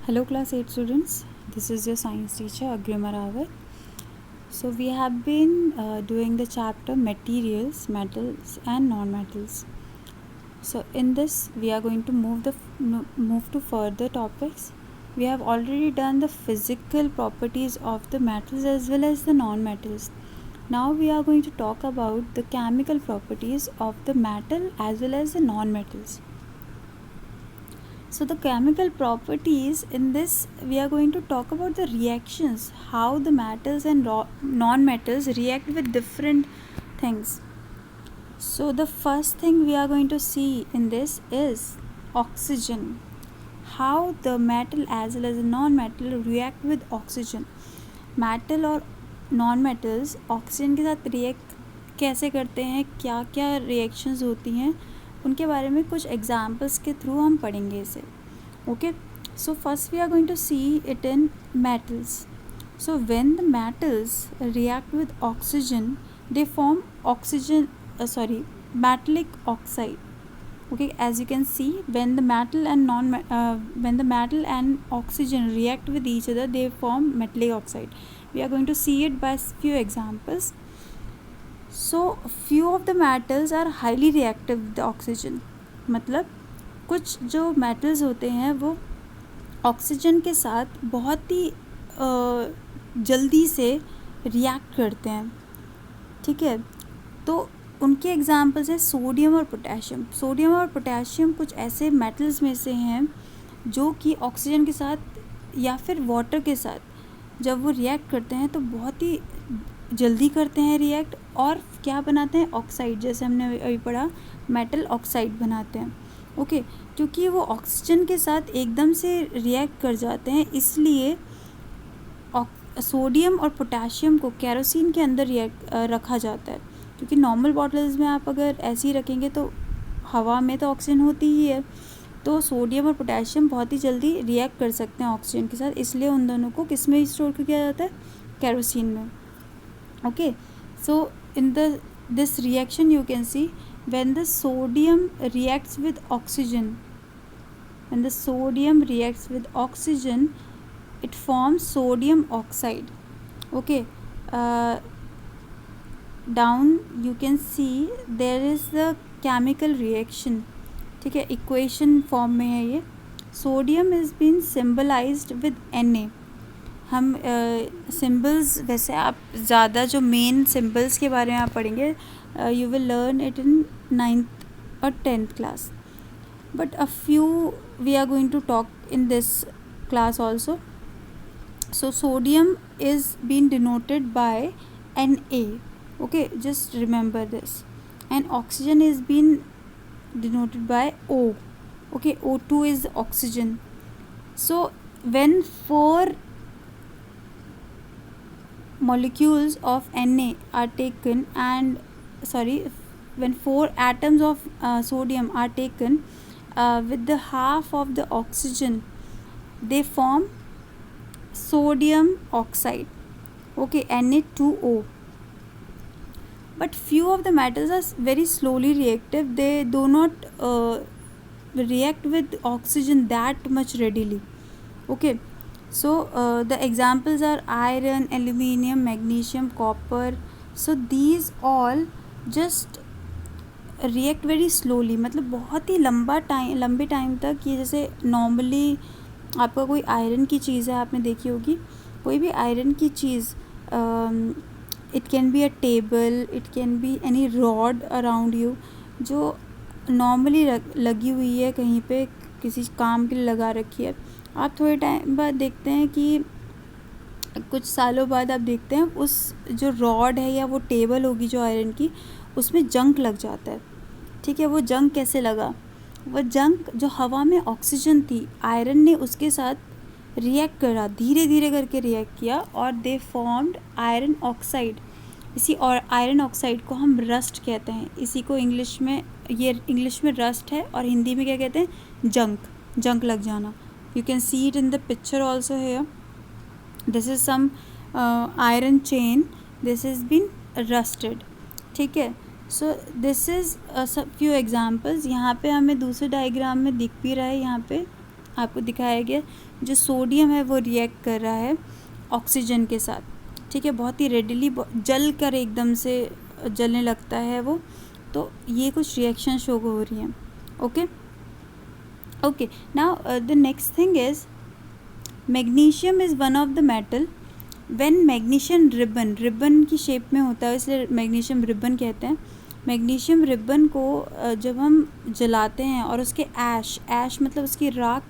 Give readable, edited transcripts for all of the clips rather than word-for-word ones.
Hello class 8 students, this is your science teacher Agrimar Rawat. So we have been doing the chapter materials, metals and non-metals. So in this we are going to move to further topics. We have already done the physical properties of the metals as well as the non-metals. Now we are going to talk about the chemical properties of the metal as well as the non-metals. So the chemical properties, in this we are going to talk about the reactions, how the metals and non-metals react with different things. So the first thing we are going to see in this is oxygen, how the metal as well as the non-metal react with oxygen. Metal और non metals oxygen के साथ react कैसे करते हैं, क्या क्या reactions होती हैं, उनके बारे में कुछ एग्जांपल्स के थ्रू हम पढ़ेंगे इसे. Okay, so first we are going to see it in metals. So when the metals react with oxygen they form metallic oxide. Okay, as you can see, when the metal and oxygen react with each other, they form metallic oxide. We are going to see it by few examples. So few of the metals are highly reactive with the oxygen. मतलब कुछ जो metals होते हैं वो oxygen के साथ बहुत ही जल्दी से रिएक्ट करते हैं. ठीक है, तो उनके एग्जाम्पल्स हैं सोडियम और पोटेशियम. सोडियम और पोटेशियम कुछ ऐसे मेटल्स में से हैं जो कि ऑक्सीजन के साथ या फिर वाटर के साथ जब वो रिएक्ट करते हैं तो बहुत ही जल्दी करते हैं रिएक्ट, और क्या बनाते हैं, ऑक्साइड. जैसे हमने अभी पढ़ा, मेटल ऑक्साइड बनाते हैं. ओके, क्योंकि वो ऑक्सीजन के साथ एकदम से रिएक्ट कर जाते हैं, इसलिए सोडियम और पोटेशियम को केरोसिन के अंदर रखा जाता है. क्योंकि नॉर्मल बॉटल्स में आप अगर ऐसे ही रखेंगे तो हवा में तो ऑक्सीजन होती ही है, तो सोडियम और पोटेशियम बहुत ही जल्दी रिएक्ट कर सकते हैं ऑक्सीजन के साथ, इसलिए उन दोनों को किस में स्टोर किया जाता है, केरोसिन में. Okay, so in this reaction you can see when the sodium reacts with oxygen, it forms sodium oxide. Okay, down you can see there is the chemical reaction. ठीक है, इक्वेशन फॉर्म में है ये. Sodium is been symbolized with Na. हम symbols वैसे आप ज़्यादा जो मेन सिम्बल्स के बारे में आप पढ़ेंगे, you will learn it in 9th और 10th class, but a few we are going to talk in this class also. So sodium is being denoted by Na. Okay, just remember this. And oxygen is being denoted by O. Okay, O2 is oxygen. So when four molecules of Na are taken when four atoms of sodium are taken with the half of the oxygen, they form sodium oxide. Okay, Na2O. But few of the metals are very slowly reactive. They do not react with oxygen that much readily. Okay, so the examples are iron, aluminium, magnesium, copper. So these all just react very slowly. मतलब बहुत ही लंबे time तक ये, जैसे normally आपका कोई iron की चीज़ है, आपने देखी होगी कोई भी आयरन की चीज़, it can be a table, it can be any rod around you जो नॉर्मली लगी हुई है कहीं पे, किसी काम के लिए लगा रखी है. आप थोड़े टाइम बाद देखते हैं कि कुछ सालों बाद आप देखते हैं उस जो रॉड है या वो टेबल होगी जो आयरन की, उसमें जंक लग जाता है. ठीक है, वो जंक कैसे लगा, वो जंक जो हवा में ऑक्सीजन थी, आयरन ने उसके साथ रिएक्ट करा, धीरे धीरे करके रिएक्ट किया, और दे फॉर्म्ड आयरन ऑक्साइड. इसी और आयरन ऑक्साइड को हम रस्ट कहते हैं. इसी को इंग्लिश में रस्ट है, और हिंदी में क्या कहते हैं, जंक लग जाना. You can see it in the picture also here. This is some iron chain, this is been rusted. ठीक है, so this is few examples. यहाँ पे हमें दूसरे डायग्राम में दिख भी रहा है, यहाँ पे आपको दिखाया गया, जो सोडियम है वो रिएक्ट कर रहा है ऑक्सीजन के साथ, ठीक है, बहुत ही रेडिली जल कर एकदम से जलने लगता है वो। तो ये कुछ रिएक्शन शो हो रही हैं। Okay okay, now the next thing is magnesium is one of the metal when magnesium ribbon की शेप में होता है, इसलिए मैग्नीशियम रिबन कहते हैं। मैग्नीशियम रिबन को जब हम जलाते हैं और उसके ऐश मतलब उसकी राख,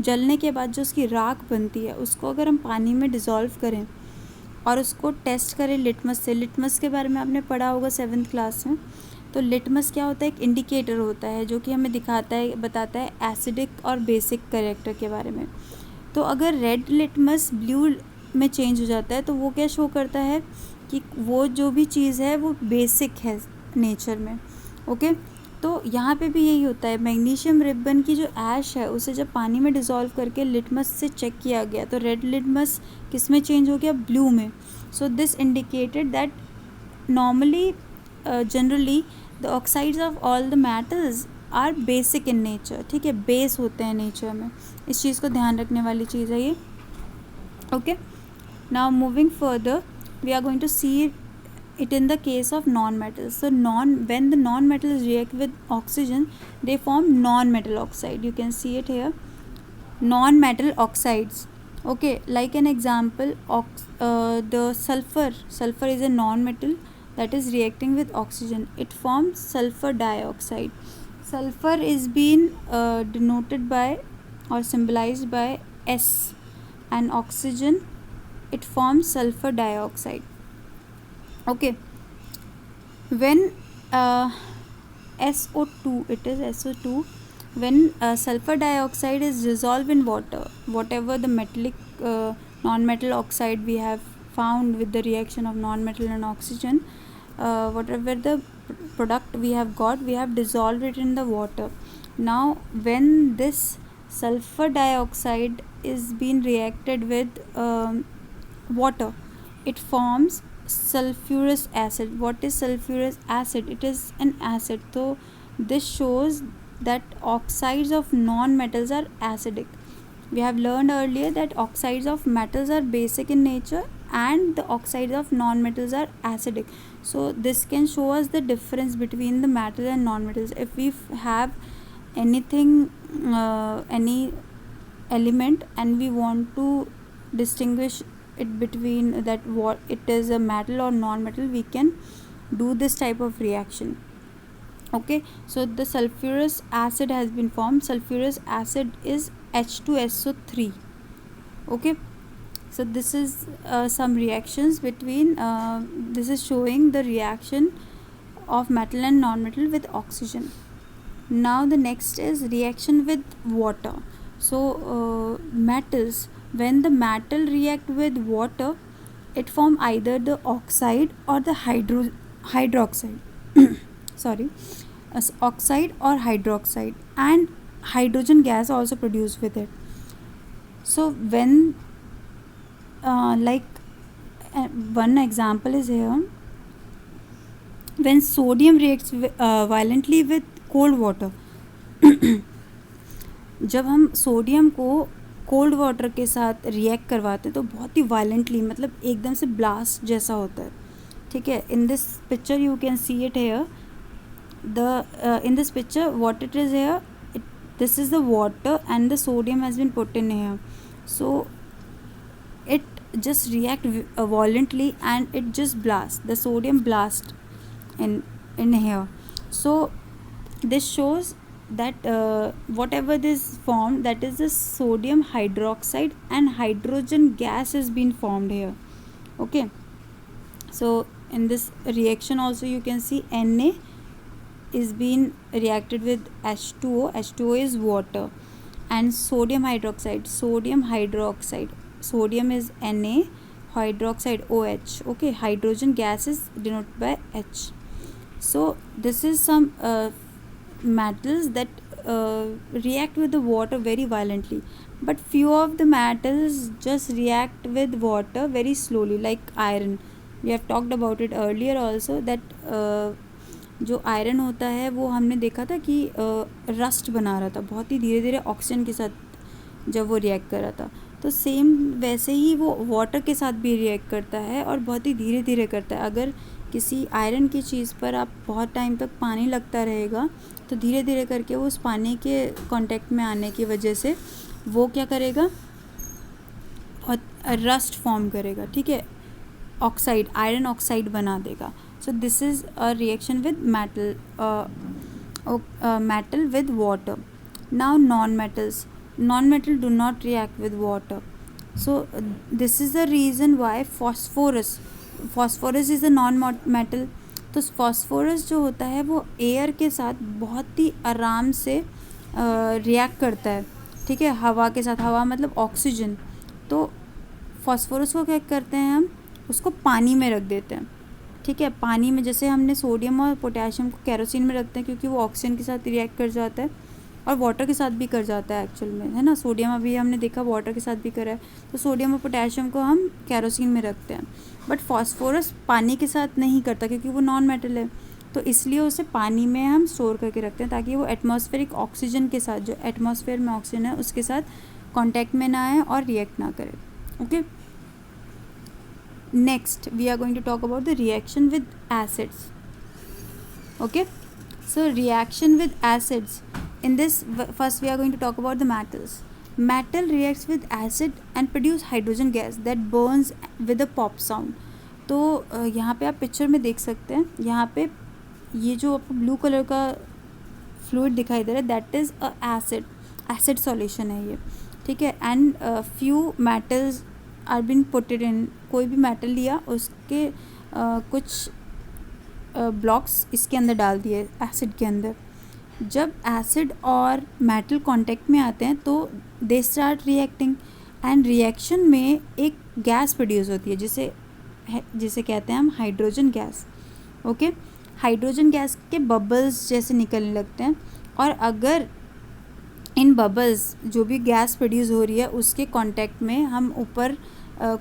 जलने के बाद जो उसकी राख बनती है, उसको अगर हम पानी में डिज़ोल्व करें और उसको टेस्ट करें लिटमस से, लिटमस के बारे में आपने पढ़ा होगा 7th क्लास में। तो लिटमस क्या होता है, एक इंडिकेटर होता है जो कि हमें बताता है एसिडिक और बेसिक कैरेक्टर के बारे में। तो अगर रेड लिटमस ब्लू में चेंज हो जाता है तो वो क्या शो करता है कि वो जो भी चीज़ है वो बेसिक है नेचर में। ओके, तो यहाँ पे भी यही होता है, मैग्नीशियम रिबन की जो ऐश है उसे जब पानी में डिज़ोल्व करके लिटमस से चेक किया गया तो रेड लिटमस किस में चेंज हो गया, ब्लू में। So this indicated that normally generally the oxides of all the metals are basic in nature, ठीक है, बेस होते हैं नेचर में। इस चीज़ को ध्यान रखने वाली चीज़ है ये। Okay, now moving further we are going to see it in the case of non-metals. So when the non-metals react with oxygen, they form non-metal oxide. You can see it here, non-metal oxides. Okay, like an example, the sulfur is a non-metal that is reacting with oxygen. It forms sulfur dioxide. Sulfur is being denoted by or symbolized by S, and oxygen, it forms sulfur dioxide. Okay, when SO2, it is SO2, when sulfur dioxide is dissolved in water, whatever the metallic non-metal oxide we have found with the reaction of non-metal and oxygen, whatever the product we have got, we have dissolved it in the water. Now when this sulfur dioxide is being reacted with water, it forms sulfurous acid. What is sulfurous acid? It is an acid. So this shows that oxides of non-metals are acidic. We have learned earlier that oxides of metals are basic in nature and the oxides of non-metals are acidic. So this can show us the difference between the metals and non-metals. If we have anything, any element, and we want to distinguish it between that what it is a metal or non-metal, we can do this type of reaction. Okay, so the sulfurous acid has been formed. Sulfurous acid is H2SO3. Okay, so this is some reactions between this is showing the reaction of metal and non-metal with oxygen. Now the next is reaction with water. So metals, when the metal react with water, it form either the oxide or the hydroxide sorry, oxide or hydroxide, and hydrogen gas also produced with it. So when one example is here, when sodium reacts violently with cold water. जब हम sodium को cold water के साथ react करवाते हैं तो बहुत ही violently, मतलब एकदम से ब्लास्ट जैसा होता है, ठीक है। In this picture you can see it here, in this picture what it is here, this is the water and the sodium has been put in here. So it just react violently and it just blast, the sodium blast in here. So this shows that whatever this formed, that is the sodium hydroxide, and hydrogen gas has been formed here. Okay, so in this reaction also you can see Na is being reacted with H2O. H2O is water, and sodium hydroxide, sodium is Na, hydroxide OH. Okay, hydrogen gas is denoted by H. So this is some metals that react with the water very violently, but few of the metals just react with water very slowly, like iron. We have talked about it earlier also that जो iron होता है वो हमने देखा था कि rust बना रहा था, बहुत ही धीरे धीरे ऑक्सीजन के साथ जब वो रिएक्ट कर रहा था। तो सेम वैसे ही वो वाटर के साथ भी रिएक्ट करता है और बहुत ही धीरे धीरे करता है। अगर किसी आयरन की चीज़ पर आप बहुत टाइम तक पानी लगता रहेगा तो धीरे धीरे करके वो उस पानी के कांटेक्ट में आने की वजह से वो क्या करेगा, बहुत रस्ट फॉर्म करेगा, ठीक है, ऑक्साइड, आयरन ऑक्साइड बना देगा। सो this is a reaction with metal, metal with water. Now non-metal do not react with water. So this is the reason why phosphorus is a non-metal. तो phosphorus जो होता है वो एयर के साथ बहुत ही आराम से रिएक्ट करता है, ठीक है, हवा के साथ। हवा मतलब ऑक्सीजन। तो फॉस्फोरस को क्या करते हैं, हम उसको पानी में रख देते हैं, ठीक है। पानी में जैसे हमने सोडियम और पोटेशियम को केरोसिन में रखते हैं क्योंकि वो ऑक्सीजन के साथ रिएक्ट कर जाता है और वाटर के साथ भी कर जाता है एक्चुअल में, है ना। सोडियम अभी हमने देखा वाटर के साथ भी करा है। तो सोडियम और पोटेशियम को हम केरोसिन में रखते हैं, बट फॉस्फोरस पानी के साथ नहीं करता क्योंकि वो नॉन मेटल है। तो इसलिए उसे पानी में हम स्टोर करके रखते हैं ताकि वो एटमॉस्फेरिक ऑक्सीजन के साथ, जो एटमॉस्फेयर में ऑक्सीजन है उसके साथ कॉन्टैक्ट में ना आए और रिएक्ट ना करे। Okay, next we are going to talk about the reaction with acids. Okay, so reaction with acids, in this first we are going to talk about the metals. Metal reacts with acid and produce hydrogen gas that burns with a pop sound. तो यहाँ पे आप picture में देख सकते हैं, यहाँ पे ये जो आपको ब्लू कलर का फ्लूइड दिखाई दे रहा है that is a acid solution है ये, ठीक है। And few metals are been putted in, कोई भी मेटल लिया उसके कुछ ब्लॉक्स इसके अंदर डाल दिए एसिड के अंदर। जब एसिड और मेटल कांटेक्ट में आते हैं तो they start reacting and reaction में एक गैस प्रोड्यूस होती है जिसे कहते हैं हम hydrogen gas. Okay, hydrogen gas के बबल्स जैसे निकलने लगते हैं और अगर इन बबल्स जो भी गैस प्रोड्यूस हो रही है उसके कांटेक्ट में हम ऊपर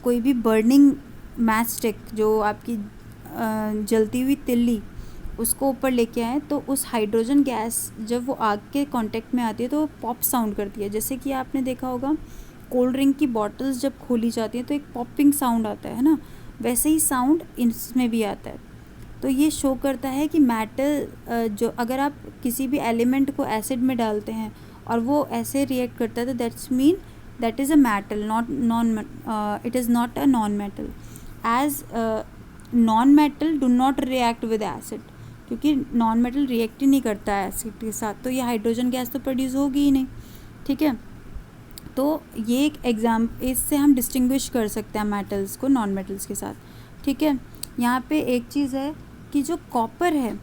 कोई भी बर्निंग मैच स्टिक, जो आपकी जलती हुई तिल्ली, उसको ऊपर लेके आए तो उस हाइड्रोजन गैस जब वो आग के कांटेक्ट में आती है तो पॉप साउंड करती है। जैसे कि आपने देखा होगा कोल्ड ड्रिंक की बॉटल्स जब खोली जाती हैं तो एक पॉपिंग साउंड आता है ना, वैसे ही साउंड इसमें भी आता है। तो ये शो करता है कि मेटल जो अगर आप किसी भी एलिमेंट को एसिड में डालते हैं और वो ऐसे रिएक्ट करता है तो that's mean that is a metal, it is not a non-metal, as non-metal do not react with acid, क्योंकि non-metal रिएक्ट ही नहीं करता है एसिड के साथ, तो ये हाइड्रोजन गैस तो प्रोड्यूस होगी ही नहीं, ठीक है। तो ये एक इससे हम डिस्टिंग्विश कर सकते हैं मेटल्स को नॉन मेटल्स के साथ, ठीक है। यहाँ पे एक चीज़ है कि जो कॉपर है,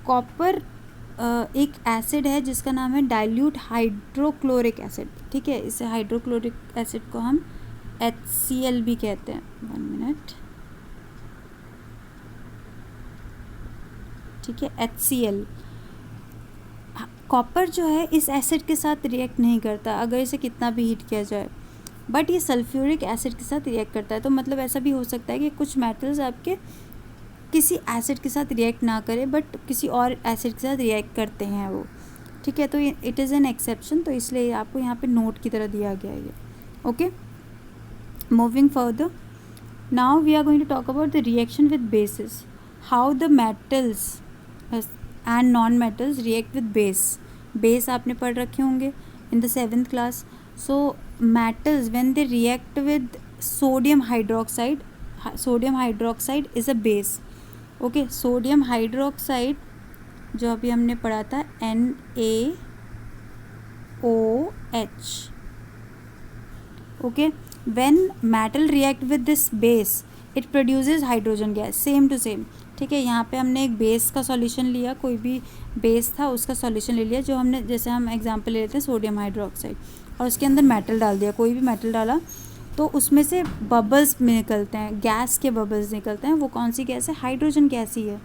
कॉपर एक एसिड है जिसका नाम है डाइल्यूट हाइड्रोक्लोरिक एसिड, ठीक है। इसे हाइड्रोक्लोरिक एसिड को हम HCl भी कहते हैं। 1 मिनट, ठीक है, HCl। कॉपर जो है इस एसिड के साथ रिएक्ट नहीं करता अगर इसे कितना भी हीट किया जाए, बट ये सल्फ्यूरिक एसिड के साथ रिएक्ट करता है। तो मतलब ऐसा भी हो सकता है कि कुछ मेटल्स आपके किसी एसिड के साथ रिएक्ट ना करे बट किसी और एसिड के साथ रिएक्ट करते हैं वो, ठीक है। तो इट इज़ एन एक्सेप्शन, तो इसलिए आपको यहाँ पे नोट की तरह दिया गया है ये। Okay, moving further, now we are going to talk about the reaction with bases, how the metals and non metals react with base आपने पढ़ रखे होंगे in the 7th class. So metals when they react with sodium hydroxide is a base. Okay, sodium hydroxide जो अभी हमने पढ़ा था NaOH, okay, when metal react with this base it produces hydrogen gas, same to same, ठीक है। यहाँ पे हमने एक बेस का सॉल्यूशन लिया, कोई भी बेस था उसका सॉल्यूशन ले लिया, जो हमने जैसे हम एग्जांपल ले लेते हैं सोडियम हाइड्रोक्साइड, और उसके अंदर मेटल डाल दिया, कोई भी मेटल डाला तो उसमें से बबल्स निकलते हैं, गैस के बबल्स निकलते हैं। वो कौन सी गैस है? हाइड्रोजन गैस ही है,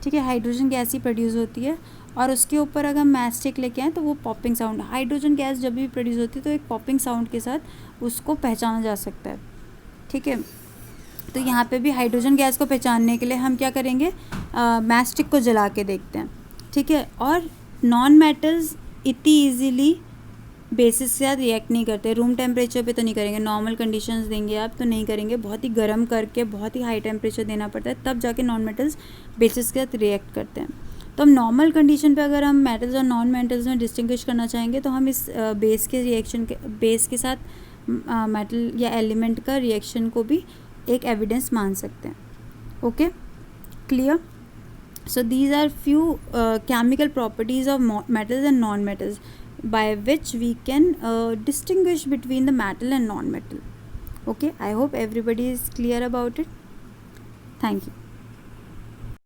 ठीक है। हाइड्रोजन गैस ही प्रोड्यूस होती है और उसके ऊपर अगर मैच स्टिक लेके आए तो वो पॉपिंग साउंड, हाइड्रोजन गैस जब भी प्रोड्यूस होती है तो एक पॉपिंग साउंड के साथ उसको पहचाना जा सकता है, ठीक है। तो यहाँ पे भी हाइड्रोजन गैस को पहचानने के लिए हम क्या करेंगे, मैच स्टिक को जला के देखते हैं, ठीक है। और नॉन मेटल्स इतनी ईजीली बेसिस के साथ रिएक्ट नहीं करते। रूम टेम्परेचर पे तो नहीं करेंगे, नॉर्मल कंडीशंस देंगे आप तो नहीं करेंगे, बहुत ही गर्म करके बहुत ही हाई टेम्परेचर देना पड़ता है, तब जाके नॉन मेटल्स बेसिस के साथ रिएक्ट करते हैं। तो हम नॉर्मल कंडीशन पे अगर हम मेटल्स और नॉन मेटल्स में डिस्टिंग्विश करना चाहेंगे तो हम इस बेस के साथ मेटल या एलिमेंट का रिएक्शन को भी एक एविडेंस मान सकते हैं। Okay, clear? So these are few chemical properties of metals and non-metals by which we can distinguish between the metal and non-metal. Okay, I hope everybody is clear about it. Thank you.